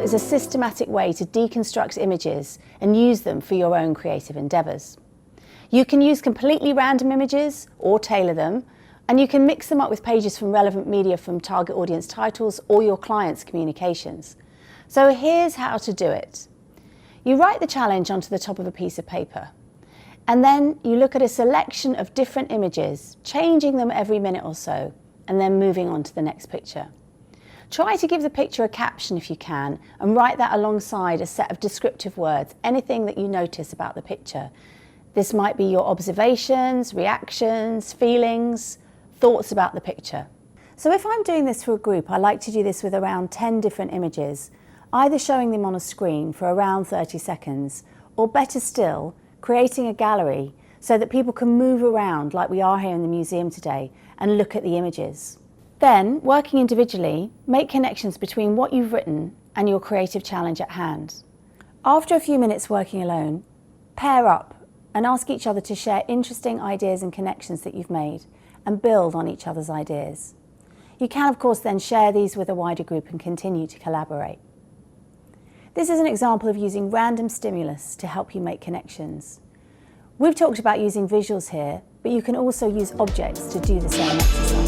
is a systematic way to deconstruct images and use them for your own creative endeavours. You can use completely random images or tailor them, and you can mix them up with pages from relevant media from target audience titles or your clients' communications. So here's how to do it. You write the challenge onto the top of a piece of paper, and then you look at a selection of different images, changing them every minute or so, and then moving on to the next picture. Try to give the picture a caption if you can, and write that alongside a set of descriptive words, anything that you notice about the picture. This might be your observations, reactions, feelings, thoughts about the picture. So if I'm doing this for a group, I like to do this with around 10 different images, either showing them on a screen for around 30 seconds, or better still, creating a gallery so that people can move around like we are here in the museum today and look at the images. Then, working individually, make connections between what you've written and your creative challenge at hand. After a few minutes working alone, pair up and ask each other to share interesting ideas and connections that you've made and build on each other's ideas. You can, of course, then share these with a wider group and continue to collaborate. This is an example of using random stimulus to help you make connections. We've talked about using visuals here, but you can also use objects to do the same exercise.